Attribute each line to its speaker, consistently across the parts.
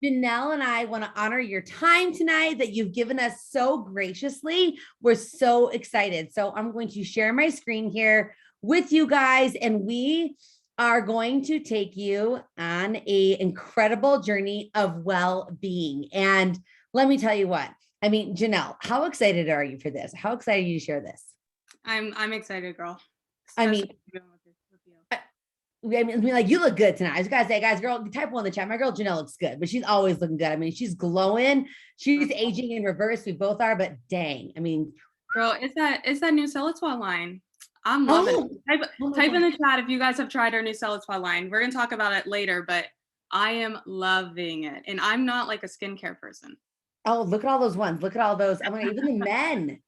Speaker 1: Janelle and I want to honor your time tonight that you've given us so graciously. We're so excited. So I'm going to share my screen here with you guys, and we are going to take you on a incredible journey of well-being. And let me tell you what, I mean, Janelle, how excited are you for this? How excited are you to share this?
Speaker 2: I'm excited, girl.
Speaker 1: I mean, like, you look good tonight. I just gotta say, guys, girl, type one in the chat. My girl Janelle looks good, but she's always looking good. I mean, she's glowing. She's aging in reverse. We both are, but dang, I mean,
Speaker 2: girl, it's that new Celator line. I'm loving it. Type in the chat if you guys have tried our new Celator line. We're gonna talk about it later, but I am loving it, and I'm not like a skincare person.
Speaker 1: Oh, look at all those ones. Look at all those. I mean, even the men,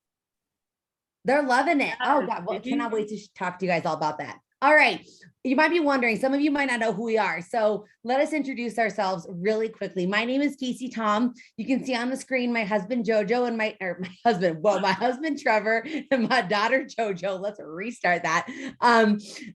Speaker 1: they're loving it. Oh God, well, cannot wait to talk to you guys all about that. All right. You might be wondering, some of you might not know who we are. So let us introduce ourselves really quickly. My name is Casey Tom. You can see on the screen my husband Jojo and my husband Trevor and my daughter Jojo. Let's restart that.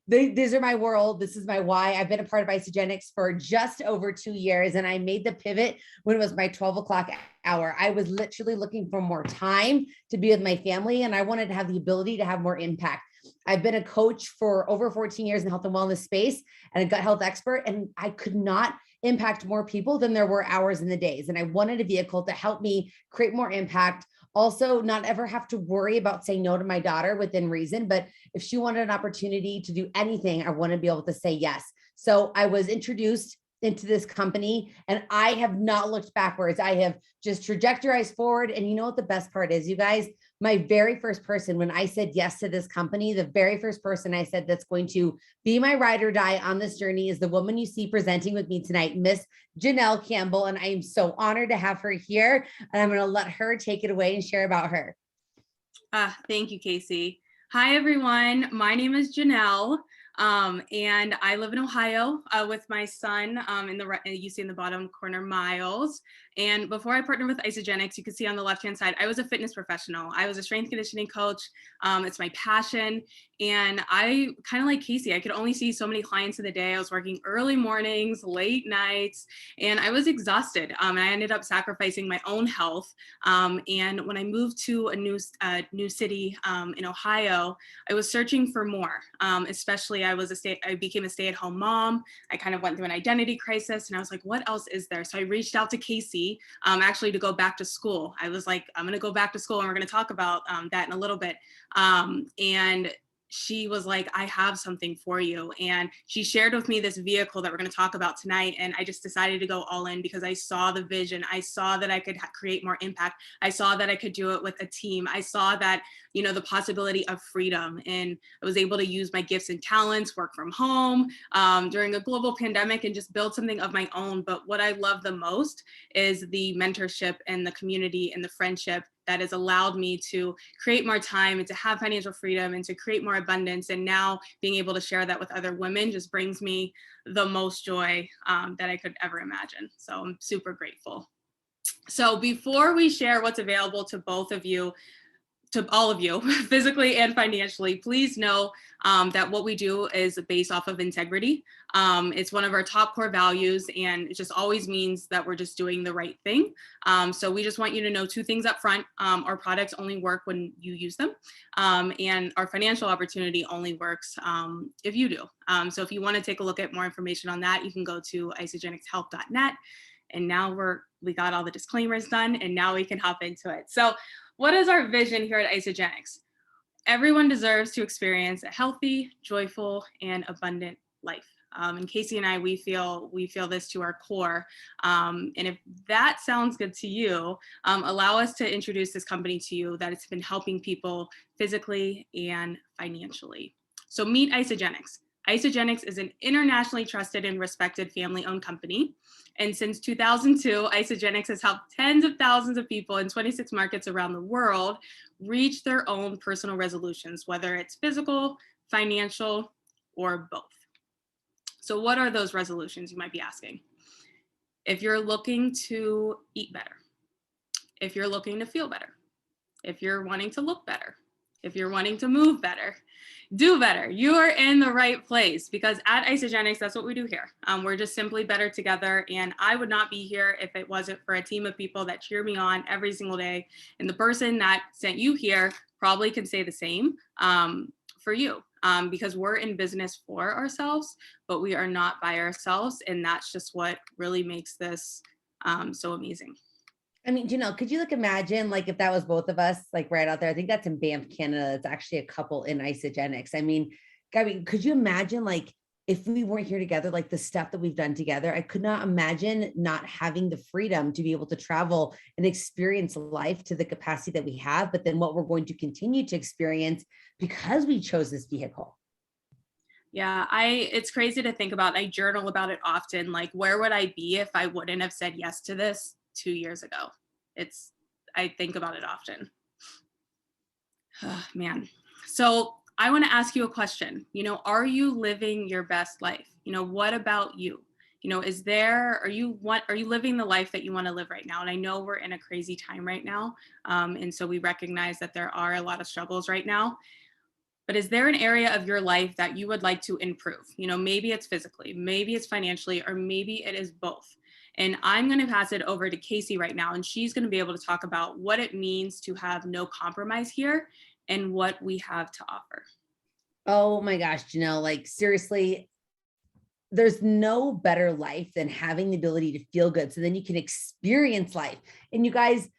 Speaker 1: These are my world. This is my why. I've been a part of IsaGenics for just over 2 years, and I made the pivot when it was my 12 o'clock hour. I was literally looking for more time to be with my family, and I wanted to have the ability to have more impact. I've been a coach for over 14 years in health and wellness space and a gut health expert, and I could not impact more people than there were hours in the days. And I wanted a vehicle to help me create more impact. Also, not ever have to worry about saying no to my daughter within reason. But if she wanted an opportunity to do anything, I want to be able to say yes. So I was introduced into this company, and I have not looked backwards. I have just trajectorized forward. And you know what the best part is, you guys? My very first person, when I said yes to this company, the very first person I said that's going to be my ride or die on this journey is the woman you see presenting with me tonight, Miss Janelle Campbell. And I am so honored to have her here. And I'm going to let her take it away and share about her.
Speaker 2: Thank you, Casey. Hi, everyone. My name is Janelle. And I live in Ohio with my son you see in the bottom corner, Miles. And before I partnered with IsaGenics, you can see on the left-hand side, I was a fitness professional. I was a strength conditioning coach. It's my passion. And I kind of like Casey, I could only see so many clients in the day. I was working early mornings, late nights, and I was exhausted. And I ended up sacrificing my own health. And when I moved to a new city in Ohio, I was searching for more, especially I became a stay-at-home mom. I kind of went through an identity crisis, and I was like, what else is there? So I reached out to Casey, actually to go back to school. I was like, I'm going to go back to school, and we're going to talk about that in a little bit. And she was like, I have something for you. And she shared with me this vehicle that we're going to talk about tonight. And I just decided to go all in because I saw the vision. I saw that I could create more impact. I saw that I could do it with a team. I saw that, the possibility of freedom. And I was able to use my gifts and talents, work from home during a global pandemic, and just build something of my own. But what I love the most is the mentorship and the community and the friendship that has allowed me to create more time and to have financial freedom and to create more abundance. And now being able to share that with other women just brings me the most joy that I could ever imagine. So I'm super grateful. So before we share what's available to both of you, to all of you, physically and financially, please know that what we do is based off of integrity. It's one of our top core values, and it just always means that we're just doing the right thing. So we just want you to know 2 things up front. Our products only work when you use them, and our financial opportunity only works if you do. So if you want to take a look at more information on that, you can go to isagenicshealth.net. And now we got all the disclaimers done, and now we can hop into it. So what is our vision here at IsaGenics? Everyone deserves to experience a healthy, joyful, and abundant life. And Casey and I, we feel this to our core. And if that sounds good to you, allow us to introduce this company to you that it's been helping people physically and financially. So meet IsaGenics. IsaGenics is an internationally trusted and respected family-owned company. And since 2002, IsaGenics has helped tens of thousands of people in 26 markets around the world reach their own personal resolutions, whether it's physical, financial, or both. So what are those resolutions, you might be asking? If you're looking to eat better, if you're looking to feel better, if you're wanting to look better, if you're wanting to move better, do better, you are in the right place, because at Isagenix, that's what we do here. We're just simply better together. And I would not be here if it wasn't for a team of people that cheer me on every single day. And the person that sent you here probably can say the same for you, because we're in business for ourselves, but we are not by ourselves. And that's just what really makes this so amazing.
Speaker 1: I mean, Janelle, could you imagine if that was both of us, right out there? I think that's in Banff, Canada. It's actually a couple in Isagenix. I mean, could you imagine if we weren't here together, the stuff that we've done together? I could not imagine not having the freedom to be able to travel and experience life to the capacity that we have, but then what we're going to continue to experience because we chose this vehicle.
Speaker 2: Yeah, it's crazy to think about. I journal about it often. Where would I be if I wouldn't have said yes to this 2 years ago? I think about it often. Oh, man. So I want to ask you a question. Are you living your best life? What about you? Are you living the life that you want to live right now? And I know we're in a crazy time right now. And so we recognize that there are a lot of struggles right now. But is there an area of your life that you would like to improve? Maybe it's physically, maybe it's financially, or maybe it is both. And I'm going to pass it over to Casey right now, and she's going to be able to talk about what it means to have no compromise here and what we have to offer.
Speaker 1: Oh my gosh, Janelle, seriously, there's no better life than having the ability to feel good. So then you can experience life. And you guys,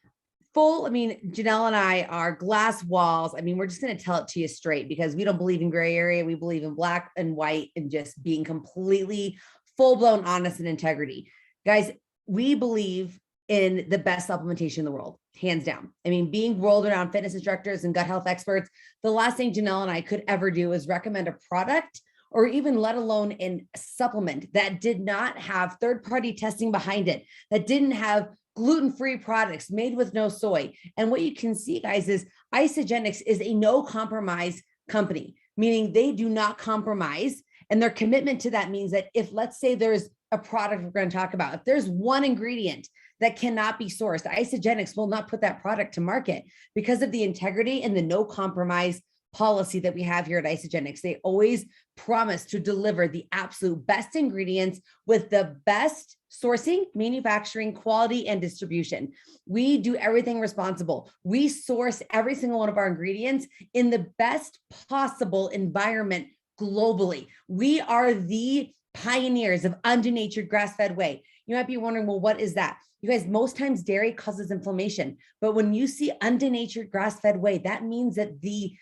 Speaker 1: Janelle and I are glass walls. We're just going to tell it to you straight, because we don't believe in gray area. We believe in black and white and just being completely full-blown honest and integrity. Guys, we believe in the best supplementation in the world, hands down. Being world-renowned fitness instructors and gut health experts, the last thing Janelle and I could ever do is recommend a product, or even let alone a supplement, that did not have third-party testing behind it, that didn't have gluten-free products made with no soy. And what you can see, guys, is Isagenix is a no compromise company, meaning they do not compromise. And their commitment to that means that if, let's say, there's a product we're going to talk about, if there's one ingredient that cannot be sourced, Isagenix will not put that product to market, because of the integrity and the no compromise policy that we have here at Isagenix. They always promise to deliver the absolute best ingredients with the best sourcing, manufacturing, quality, and distribution. We do everything responsible. We source every single one of our ingredients in the best possible environment globally. We are the pioneers of undenatured grass-fed whey. You might be wondering, well, what is that? You guys, most times dairy causes inflammation, but when you see undenatured grass-fed whey, that means that the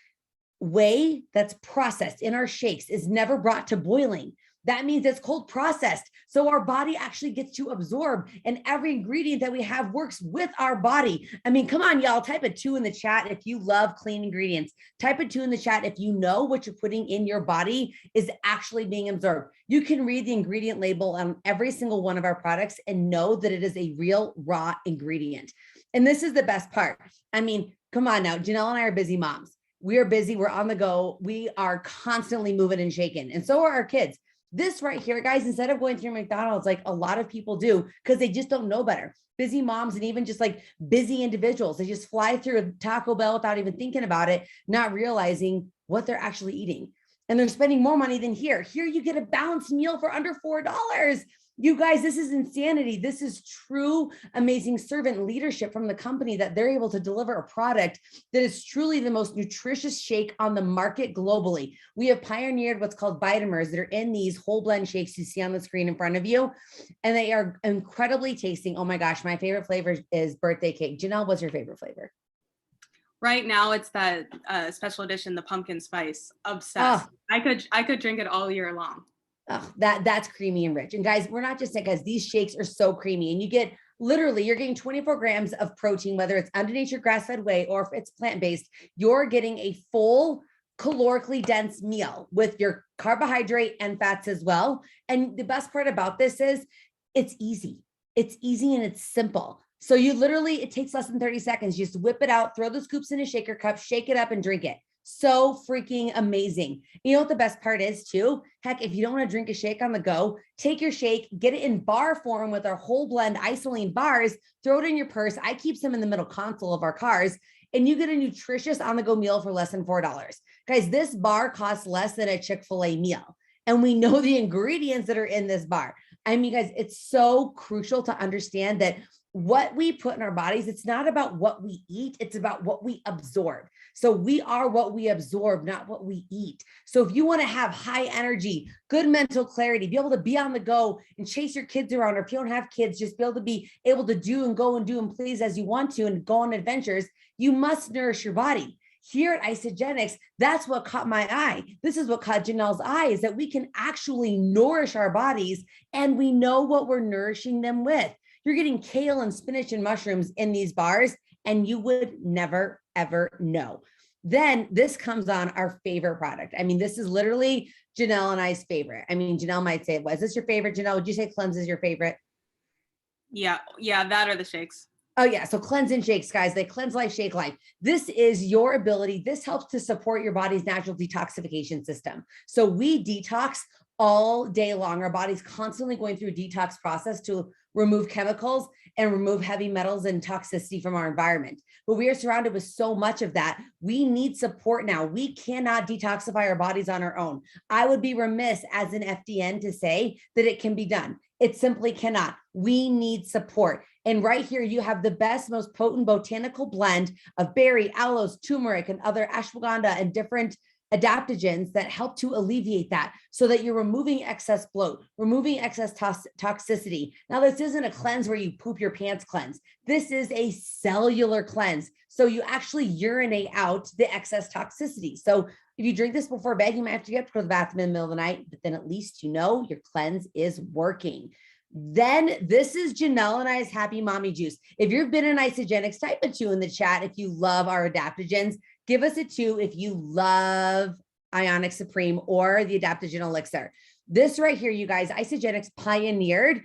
Speaker 1: whey that's processed in our shakes is never brought to boiling. That means it's cold processed. So our body actually gets to absorb, and every ingredient that we have works with our body. Come on, y'all, type a 2 in the chat if you love clean ingredients. Type a 2 in the chat if you know what you're putting in your body is actually being absorbed. You can read the ingredient label on every single one of our products and know that it is a real raw ingredient. And this is the best part. Come on now, Janelle and I are busy moms. We are busy. We're on the go. We are constantly moving and shaking. And so are our kids. This right here, guys, instead of going through McDonald's like a lot of people do, because they just don't know better. Busy moms and even just busy individuals, they just fly through a Taco Bell without even thinking about it, not realizing what they're actually eating. And they're spending more money than here. Here you get a balanced meal for under $4. You guys, this is insanity. This is true, amazing servant leadership from the company, that they're able to deliver a product that is truly the most nutritious shake on the market globally. We have pioneered what's called Vitamers that are in these whole blend shakes you see on the screen in front of you. And they are incredibly tasting. Oh my gosh, my favorite flavor is birthday cake. Janelle, what's your favorite flavor?
Speaker 2: Right now, it's that special edition, the pumpkin spice. Obsessed. Oh. I could drink it all year long.
Speaker 1: Oh, that's creamy and rich. And guys, we're not just saying, guys, these shakes are so creamy, and you get literally, you're getting 24 grams of protein, whether it's undenatured grass-fed whey or if it's plant-based. You're getting a full calorically dense meal with your carbohydrate and fats as well. And the best part about this is it's easy. It's easy and it's simple. So you literally, it takes less than 30 seconds. You just whip it out, throw the scoops in a shaker cup, shake it up and drink it. So freaking amazing. You know what the best part is too? Heck, if you don't want to drink a shake on the go, take your shake, get it in bar form with our whole blend IsaLean bars, throw it in your purse. I keep some in the middle console of our cars. and you get a nutritious on-the-go meal for less than $4. Guys, this bar costs less than a Chick-fil-A meal. And we know the ingredients that are in this bar. I mean, guys, it's so crucial to understand that what we put in our bodies, it's not about what we eat, it's about what we absorb. So we are what we absorb, not what we eat. So if you want to have high energy, good mental clarity, be able to be on the go and chase your kids around, or if you don't have kids, just be able to do and go and do and please as you want to and go on adventures, you must nourish your body. Here at Isagenix, that's what caught my eye. This is what caught Janelle's eye, is that we can actually nourish our bodies and we know what we're nourishing them with. You're getting kale and spinach and mushrooms in these bars, and you would never, ever know. Then this comes on our favorite product. I mean, this is literally Janelle and I's favorite. I mean, Janelle might say, was this your favorite? Janelle, would you say Cleanse is your favorite?
Speaker 2: Yeah, that or the shakes.
Speaker 1: Oh yeah, so Cleanse and Shakes, guys. They cleanse life, shake life. This is your ability. This helps to support your body's natural detoxification system. So we detox all day long. Our body's constantly going through a detox process to remove chemicals and remove heavy metals and toxicity from our environment. But we are surrounded with so much of that. We need support now. We cannot detoxify our bodies on our own. I would be remiss as an FDN to say that it can be done. It simply cannot. We need support. And right here, you have the best, most potent botanical blend of berry, aloes, turmeric, and other ashwagandha and different adaptogens that help to alleviate that, so that you're removing excess bloat, removing excess toxicity. Now, this isn't a cleanse where you poop your pants cleanse. This is a cellular cleanse. So you actually urinate out the excess toxicity. So if you drink this before bed, you might have to get up to go to the bathroom in the middle of the night, but then at least you know your cleanse is working. Then this is Janelle and I's Happy Mommy Juice. If you've been an Isagenix, type a 2 in the chat if you love our adaptogens. Give us a 2 if you love Ionic Supreme or the adaptogen Elixir. This right here, you guys, Isagenix pioneered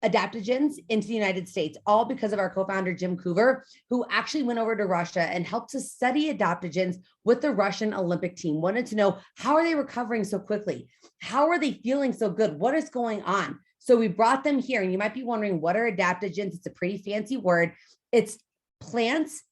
Speaker 1: adaptogens into the United States, all because of our co-founder, Jim Coover, who actually went over to Russia and helped to study adaptogens with the Russian Olympic team. Wanted to know, how are they recovering so quickly? How are they feeling so good? What is going on? So we brought them here, and you might be wondering, what are adaptogens? It's a pretty fancy word. It's plants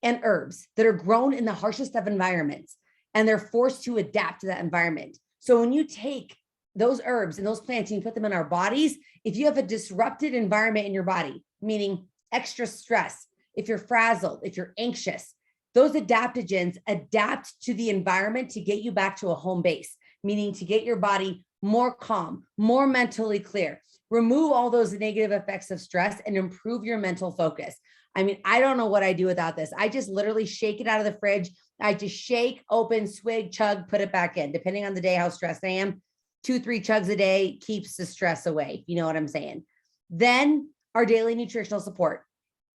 Speaker 1: and herbs that are grown in the harshest of environments, and they're forced to adapt to that environment. So when you take those herbs and those plants and you put them in our bodies, if you have a disrupted environment in your body, meaning extra stress, if you're frazzled, if you're anxious, those adaptogens adapt to the environment to get you back to a home base, meaning to get your body more calm, more mentally clear, remove all those negative effects of stress and improve your mental focus. I mean, I don't know what I do without this. I just literally shake it out of the fridge. I just shake, open, swig, chug, put it back in, depending on the day, how stressed I am. 2-3 chugs a day keeps the stress away. You know what I'm saying? Then our daily nutritional support.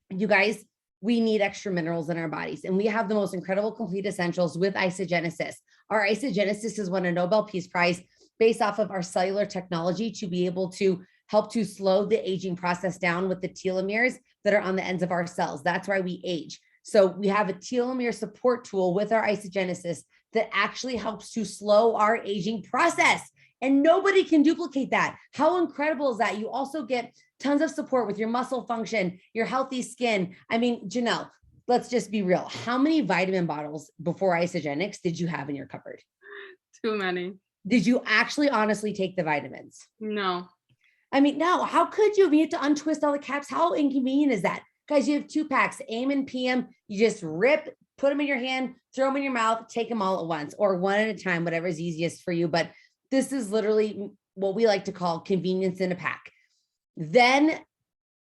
Speaker 1: You guys, we need extra minerals in our bodies, and we have the most incredible complete essentials with Isagenesis. Our Isagenesis has won a Nobel Peace Prize based off of our cellular technology to be able to help to slow the aging process down with the telomeres that are on the ends of our cells. That's why we age. So we have a telomere support tool with our Isagenesis that actually helps to slow our aging process. And nobody can duplicate that. How incredible is that? You also get tons of support with your muscle function, your healthy skin. I mean, Janelle, let's just be real. How many vitamin bottles before Isagenix did you have in your cupboard?
Speaker 2: Too many.
Speaker 1: Did you actually honestly take the vitamins?
Speaker 2: No.
Speaker 1: I mean, no, how could you? You have to untwist all the caps. How inconvenient is that? Guys, you have 2 packs, AM and PM. You just rip, put them in your hand, throw them in your mouth, take them all at once, or one at a time, whatever is easiest for you. But this is literally what we like to call convenience in a pack. Then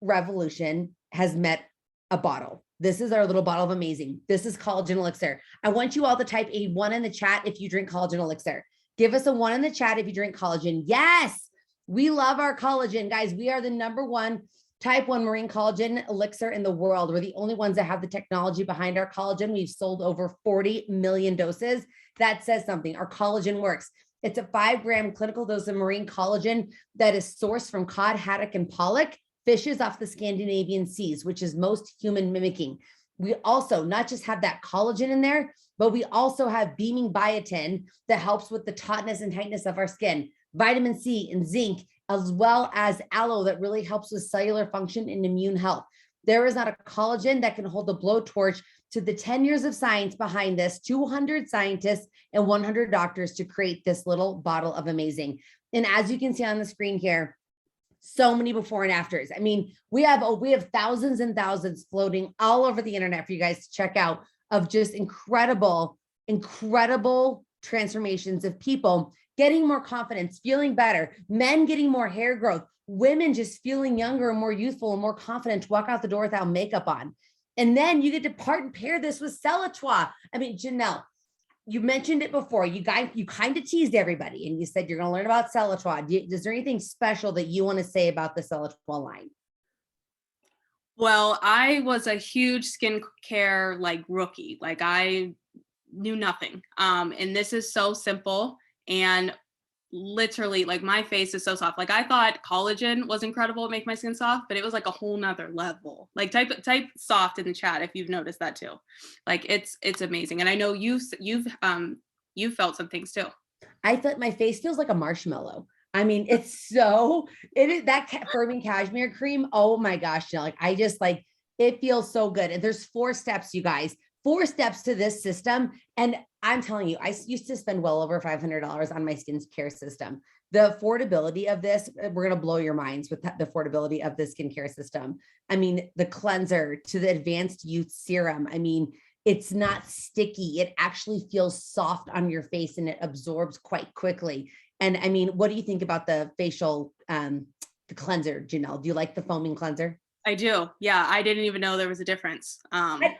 Speaker 1: Revolution has met a bottle. This is our little bottle of amazing. This is Collagen Elixir. I want you all to type a 1 in the chat if you drink Collagen Elixir. Give us a 1 in the chat if you drink collagen. Yes, we love our collagen. Guys, we are the #1 type 1 marine collagen elixir in the world. We're the only ones that have the technology behind our collagen. We've sold over 40 million doses. That says something. Our collagen works. It's a 5-gram clinical dose of marine collagen that is sourced from cod, haddock, and pollock, fishes off the Scandinavian seas, which is most human mimicking. We also not just have that collagen in there, but we also have beaming biotin that helps with the tautness and tightness of our skin, vitamin C and zinc, as well as aloe that really helps with cellular function and immune health. There is not a collagen that can hold the blowtorch to the 10 years of science behind this, 200 scientists and 100 doctors to create this little bottle of amazing. And as you can see on the screen here, so many before and afters. I mean, we have thousands and thousands floating all over the internet for you guys to check out of just incredible transformations of people getting more confidence, feeling better, men getting more hair growth, women just feeling younger and more youthful and more confident to walk out the door without makeup on. And then you get to pair this with Celatoire. I mean, Janelle, you mentioned it before. You kind of teased everybody and you said you're going to learn about Celatoire. Is there anything special that you want to say about the Celatoire line?
Speaker 2: Well, I was a huge skincare rookie. I knew nothing. And this is so simple and literally my face is so soft. I thought collagen was incredible to make my skin soft, but it was a whole nother level. Type soft in the chat if you've noticed that too. It's amazing. And I know you've felt some things too.
Speaker 1: I thought my face feels like a marshmallow. I mean, it is that firming cashmere cream. Oh my gosh, Janelle, I just it feels so good. And there's 4 steps, you guys. 4 steps to this system. And I'm telling you, I used to spend well over $500 on my skincare system. The affordability of this, we're going to blow your minds with the affordability of the skincare system. I mean, the cleanser to the advanced youth serum. I mean, it's not sticky. It actually feels soft on your face and it absorbs quite quickly. And I mean, what do you think about the facial, the cleanser, Janelle? Do you like the foaming cleanser?
Speaker 2: I do. Yeah. I didn't even know there was a difference.
Speaker 1: I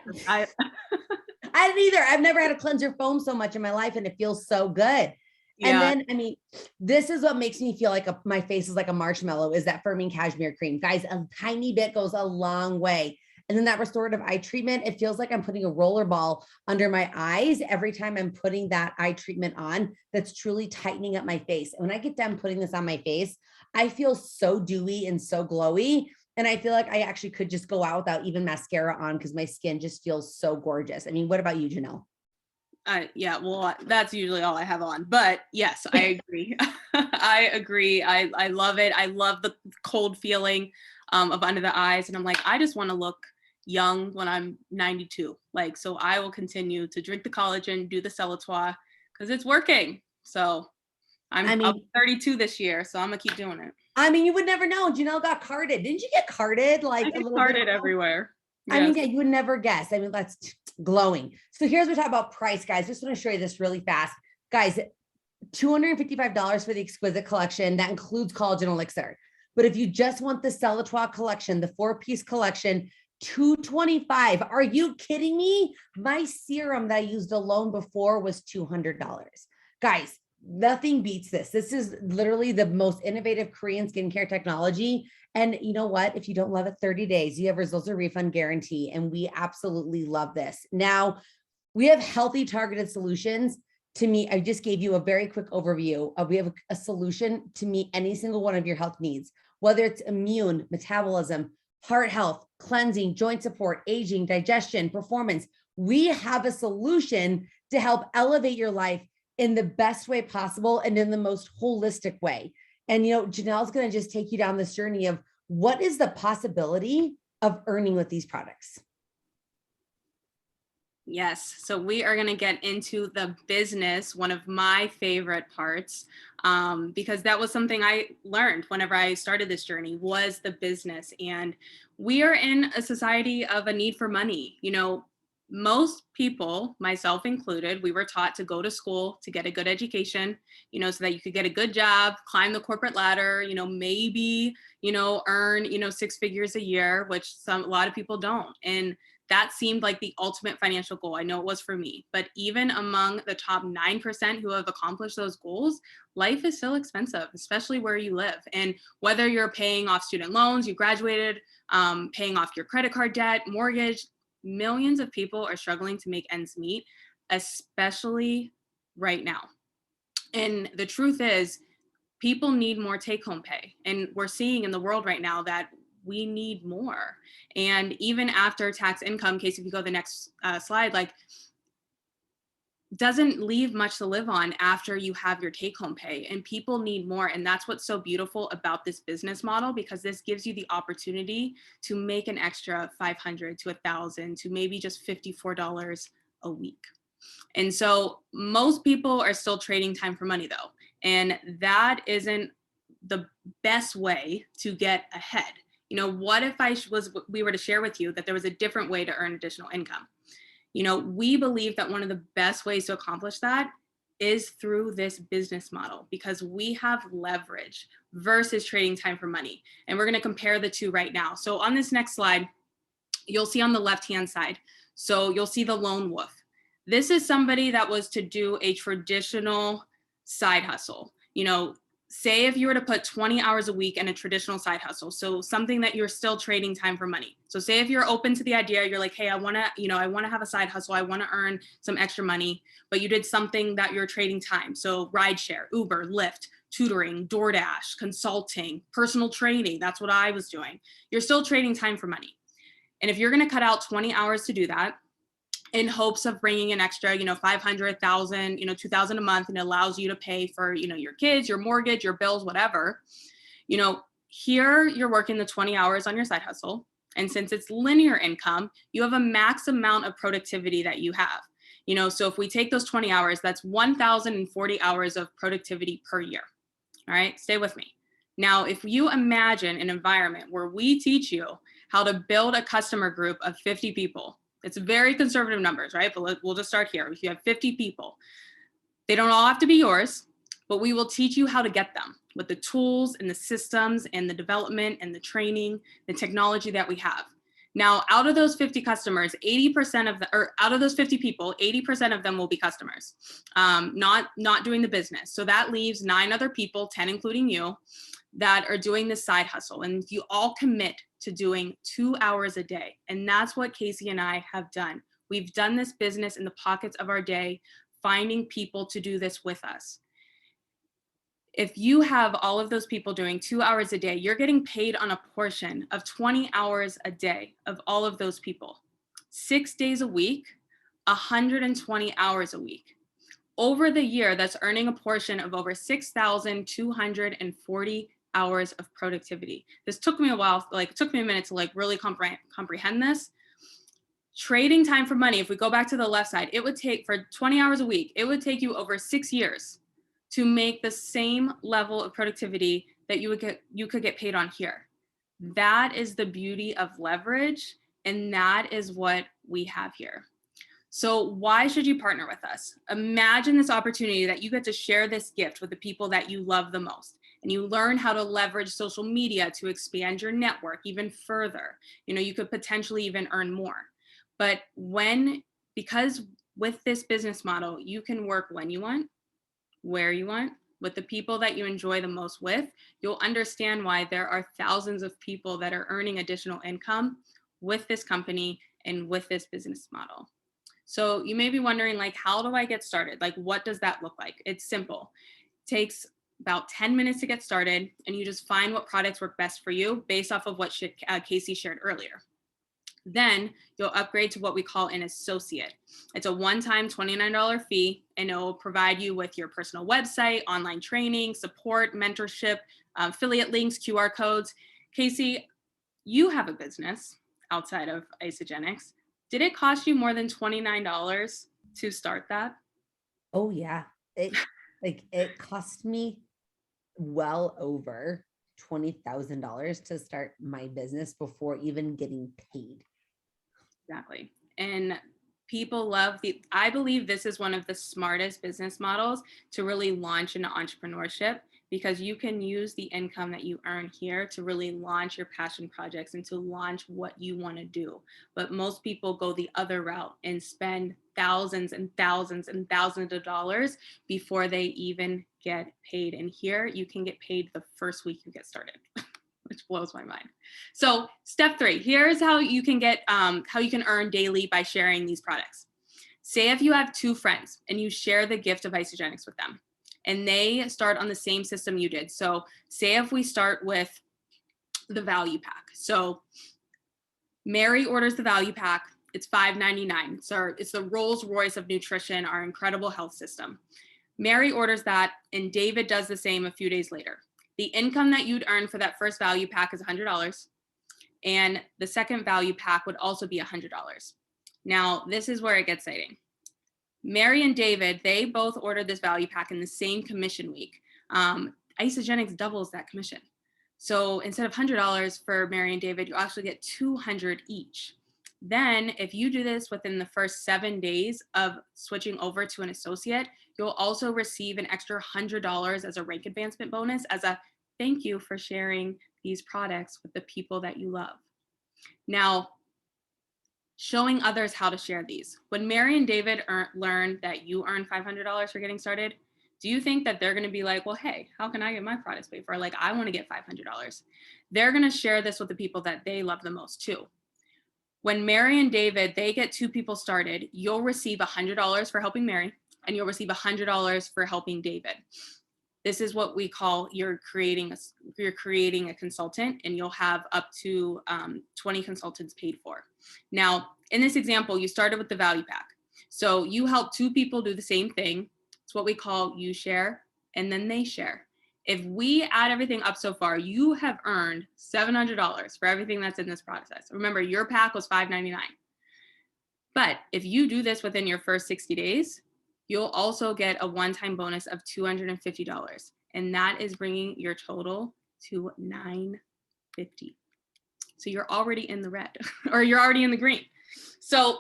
Speaker 1: didn't either. I've never had a cleanser foam so much in my life and it feels so good. Yeah. And then, I mean, this is what makes me feel like my face is like a marshmallow is that firming cashmere cream. Guys, a tiny bit goes a long way. And then that restorative eye treatment, it feels like I'm putting a roller ball under my eyes every time I'm putting that eye treatment on. That's truly tightening up my face. And when I get done putting this on my face, I feel so dewy and so glowy. And I feel like I actually could just go out without even mascara on because my skin just feels so gorgeous. I mean, what about you, Janelle?
Speaker 2: Yeah, well, that's usually all I have on, but yes, I agree. I agree. I love it. I love the cold feeling of under the eyes. And I'm I just want to look young when I'm 92. So I will continue to drink the collagen, do the Celatoire because it's working. So I'm 32 this year, so I'm gonna keep doing it.
Speaker 1: I mean, you would never know. Janelle got carded. Didn't you get carded?
Speaker 2: I get carded everywhere.
Speaker 1: Yes. I mean, yeah, you would never guess. I mean, that's glowing. So here's what we talk about price, guys. Just want to show you this really fast. Guys, $255 for the Exquisite collection. That includes Collagen Elixir. But if you just want the Celatoire collection, the 4-piece collection, $225. Are you kidding me? My serum that I used alone before was $200. Guys, nothing beats this. This is literally the most innovative Korean skincare technology. And you know what? If you don't love it, 30 days, you have results or refund guarantee. And we absolutely love this. Now, we have healthy targeted solutions to meet. I just gave you a very quick overview of we have a solution to meet any single one of your health needs, whether it's immune, metabolism, heart health, cleansing, joint support, aging, digestion, performance. We have a solution to help elevate your life in the best way possible and in the most holistic way. And, Janelle's going to just take you down this journey of what is the possibility of earning with these products.
Speaker 2: Yes. So we are going to get into the business, one of my favorite parts, because that was something I learned whenever I started this journey was the business. And we are in a society of a need for money. Most people, myself included, we were taught to go to school to get a good education, so that you could get a good job, climb the corporate ladder, maybe, earn, 6 figures a year, which a lot of people don't. And that seemed like the ultimate financial goal. I know it was for me, but even among the top 9% who have accomplished those goals, life is still expensive, especially where you live. And whether you're paying off student loans, you graduated, paying off your credit card debt, mortgage, millions of people are struggling to make ends meet, especially right now. And the truth is, people need more take-home pay. And we're seeing in the world right now that we need more. And even after tax income, Casey, if you go to the next slide, doesn't leave much to live on after you have your take-home pay, and people need more. And that's what's so beautiful about this business model, because this gives you the opportunity to make an extra $500 to $1,000 to maybe just $54 a week. And so most people are still trading time for money though. And that isn't the best way to get ahead. You know, what if we were to share with you that there was a different way to earn additional income? You know, we believe that one of the best ways to accomplish that is through this business model, because we have leverage versus trading time for money. And we're going to compare the two right now. So on this next slide, you'll see on the left-hand side, so you'll see the lone wolf. This is somebody that was to do a traditional side hustle. You know, say if you were to put 20 hours a week in a traditional side hustle, so something that you're still trading time for money. So say if you're open to the idea, you're like, hey, I want to have a side hustle. I want to earn some extra money, but you did something that you're trading time. So rideshare, Uber, Lyft, tutoring, DoorDash, consulting, personal training. That's what I was doing. You're still trading time for money. And if you're going to cut out 20 hours to do that, in hopes of bringing an extra, $500, $1,000, $2,000 a month, and it allows you to pay for, your kids, your mortgage, your bills, whatever, here you're working the 20 hours on your side hustle. And since it's linear income, you have a max amount of productivity that you have. So if we take those 20 hours, that's 1,040 hours of productivity per year. All right, stay with me. Now, if you imagine an environment where we teach you how to build a customer group of 50 people, it's very conservative numbers, right? But we'll just start here. If you have 50 people, they don't all have to be yours, but we will teach you how to get them with the tools and the systems and the development and the training, the technology that we have. Now, out of those 50 customers, out of those 50 people, 80% of them will be customers, not doing the business. So that leaves 9 other people, 10 including you, that are doing this side hustle. And you all commit to doing 2 hours a day. And that's what Casey and I have done. We've done this business in the pockets of our day, finding people to do this with us. If you have all of those people doing 2 hours a day, you're getting paid on a portion of 20 hours a day of all of those people. 6 days a week, 120 hours a week. Over the year, that's earning a portion of over 6,240 hours of productivity. This took me a while, it took me a minute to really comprehend this. Trading time for money, if we go back to the left side, it would take, for 20 hours a week, it would take you over 6 years to make the same level of productivity that you could get paid on here. That is the beauty of leverage, and that is what we have here. So why should you partner with us? Imagine this opportunity that you get to share this gift with the people that you love the most, and you learn how to leverage social media to expand your network even further. You could potentially even earn more. But because with this business model, you can work when you want, where you want, with the people that you enjoy the most with, you'll understand why there are thousands of people that are earning additional income with this company and with this business model. So you may be wondering, how do I get started? What does that look like? It's simple. It takes about 10 minutes to get started, and you just find what products work best for you based off of what Casey shared earlier. Then you'll upgrade to what we call an associate. It's a one-time $29 fee, and it will provide you with your personal website, online training, support, mentorship, affiliate links, QR codes. Casey, you have a business outside of Isagenix. Did it cost you more than $29 to start that?
Speaker 1: Oh yeah. It cost me well over $20,000 to start my business before even getting paid.
Speaker 2: Exactly. And people I believe this is one of the smartest business models to really launch into entrepreneurship, because you can use the income that you earn here to really launch your passion projects and to launch what you want to do. But most people go the other route and spend thousands and thousands and thousands of dollars before they even get paid. And here you can get paid the first week you get started. Which blows my mind. So step 3, here's how you can earn daily by sharing these products. Say if you have 2 friends and you share the gift of Isagenix with them, and they start on the same system you did. So say if we start with the value pack. So Mary orders the value pack. It's $5.99. So it's the Rolls Royce of nutrition, our incredible health system. Mary orders that, and David does the same a few days later. The income that you'd earn for that first value pack is $100, and the second value pack would also be $100. Now, this is where it gets exciting. Mary and David, they both ordered this value pack in the same commission week. Isagenix doubles that commission. So instead of $100 for Mary and David, you actually get $200 each. Then if you do this within the first 7 days of switching over to an associate, you'll also receive an extra $100 as a rank advancement bonus as a thank you for sharing these products with the people that you love. Now, showing others how to share these. When Mary and David learn that you earn $500 for getting started, do you think that they're going to be like, well, hey, how can I get my products paid for? Like, I want to get $500. They're going to share this with the people that they love the most too. When Mary and David, they get 2 people started, you'll receive $100 for helping Mary, and you'll receive $100 for helping David. This is what we call you're creating a consultant, and you'll have up to 20 consultants paid for. Now, in this example, you started with the value pack. So you help 2 people do the same thing. It's what we call you share, and then they share. If we add everything up so far, you have earned $700 for everything that's in this process. Remember, your pack was $5.99. But if you do this within your first 60 days, you'll also get a one-time bonus of $250. And that is bringing your total to $950. So you're already in the red, or you're already in the green. So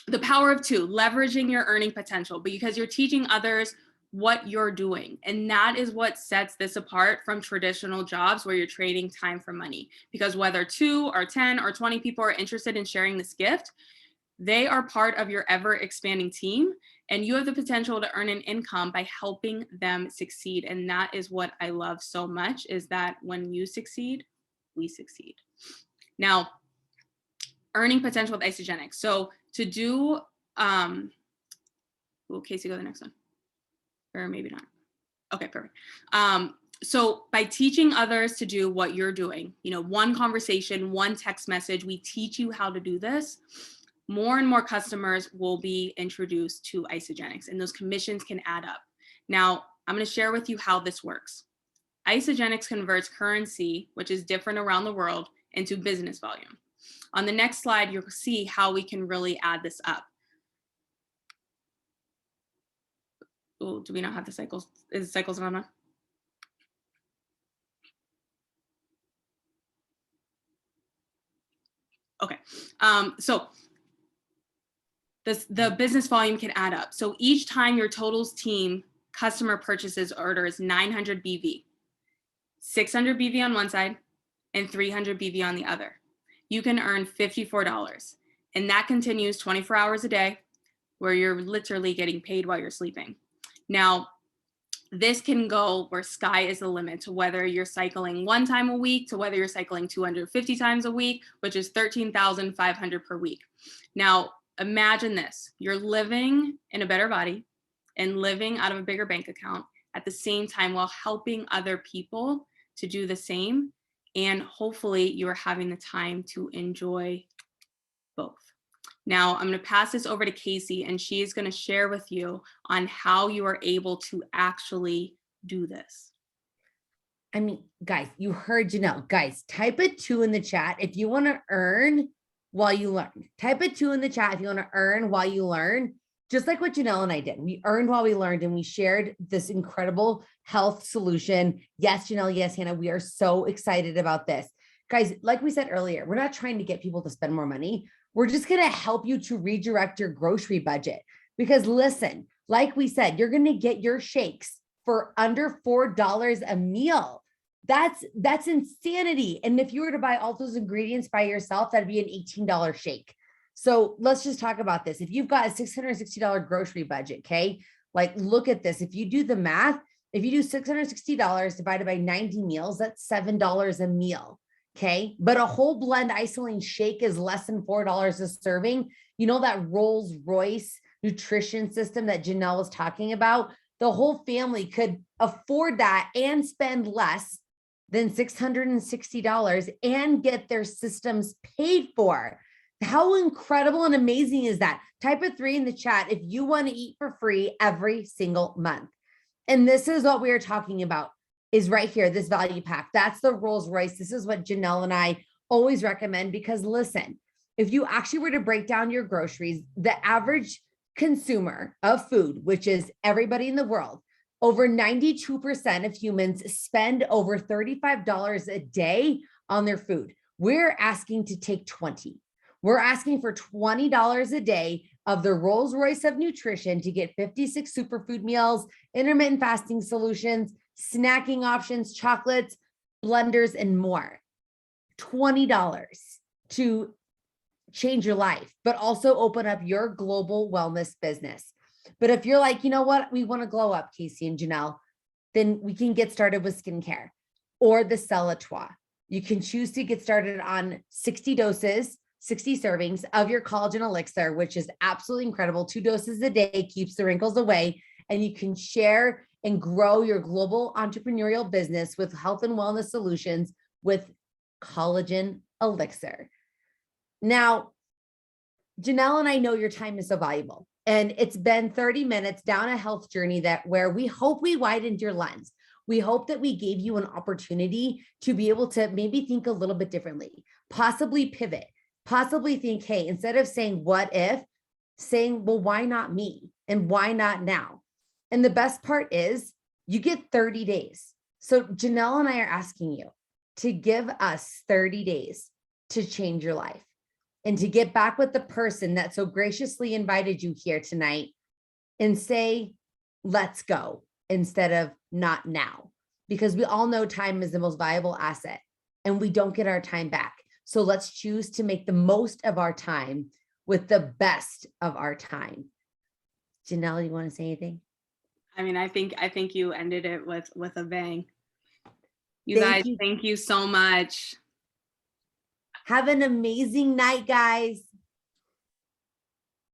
Speaker 2: the power of 2, leveraging your earning potential, because you're teaching others what you're doing. And that is what sets this apart from traditional jobs where you're trading time for money. Because whether 2 or 10 or 20 people are interested in sharing this gift, they are part of your ever expanding team, and you have the potential to earn an income by helping them succeed. And that is what I love so much, is that when you succeed, we succeed. Now, earning potential with Isagenix. So to do, Casey, go to the next one. Or maybe not. Okay, perfect. So by teaching others to do what you're doing, one conversation, one text message, we teach you how to do this, more and more customers will be introduced to Isagenix, and those commissions can add up. Now, I'm going to share with you how this works. Isagenix converts currency, which is different around the world, into business volume. On the next slide, you'll see how we can really add this up. Oh, do we not have the cycles? Is cycles on? Okay, so the business volume can add up. So each time your totals team customer purchases orders 900 BV, 600 BV on one side and 300 BV on the other, you can earn $54. And that continues 24 hours a day, where you're literally getting paid while you're sleeping. Now, this can go where sky is the limit, to whether you're cycling 1 time a week to whether you're cycling 250 times a week, which is 13,500 per week. Now, imagine this. You're living in a better body and living out of a bigger bank account at the same time while helping other people to do the same. And hopefully you are having the time to enjoy both. Now, I'm going to pass this over to Casey, and she is going to share with you on how you are able to actually do this.
Speaker 1: I mean, guys, you heard Janelle. Guys, type a 2 in the chat if you want to earn while you learn. Type a 2 in the chat if you want to earn while you learn, just like what Janelle and I did. We earned while we learned, and we shared this incredible health solution. Yes, Janelle. Yes, Hannah. We are so excited about this. Guys, like we said earlier, we're not trying to get people to spend more money. We're just going to help you to redirect your grocery budget. Because listen, like we said, you're going to get your shakes for under $4 a meal. That's insanity. And if you were to buy all those ingredients by yourself, that'd be an $18 shake. So let's just talk about this. If you've got a $660 grocery budget, okay, like look at this. If you do the math, if you do $660 divided by 90 meals, that's $7 a meal. Okay. But a whole blend IsaLean shake is less than $4 a serving. You know, that Rolls Royce nutrition system that Janelle was talking about, the whole family could afford that and spend less than $660 and get their systems paid for. How incredible and amazing is that? Type a 3 in the chat if you want to eat for free every single month. And this is what we are talking about, is right here, this value pack. That's the Rolls Royce. This is what Janelle and I always recommend, because listen, if you actually were to break down your groceries, the average consumer of food, which is everybody in the world, over 92% of humans spend over $35 a day on their food. We're asking to take 20. We're asking for $20 a day of the Rolls Royce of nutrition to get 56 superfood meals, intermittent fasting solutions, snacking options, chocolates, blenders, and more. $20 to change your life, but also open up your global wellness business. But if you're like, you know what, we want to glow up, Casey and Janelle, then we can get started with skincare or the Celatoire. You can choose to get started on 60 doses, 60 servings of your collagen elixir, which is absolutely incredible. 2 doses a day keeps the wrinkles away, and you can share and grow your global entrepreneurial business with health and wellness solutions with collagen elixir. Now, Janelle and I know your time is so valuable, and it's been 30 minutes down a health journey where we hope we widened your lens. We hope that we gave you an opportunity to be able to maybe think a little bit differently, possibly pivot, possibly think, hey, instead of saying, what if, saying, well, why not me? And why not now? And the best part is you get 30 days. So Janelle and I are asking you to give us 30 days to change your life and to get back with the person that so graciously invited you here tonight and say, let's go, instead of not now, because we all know time is the most valuable asset and we don't get our time back. So let's choose to make the most of our time with the best of our time. Janelle, you want to say anything?
Speaker 2: I mean, I think you ended it with a bang. Thank you so much.
Speaker 1: Have an amazing night, guys.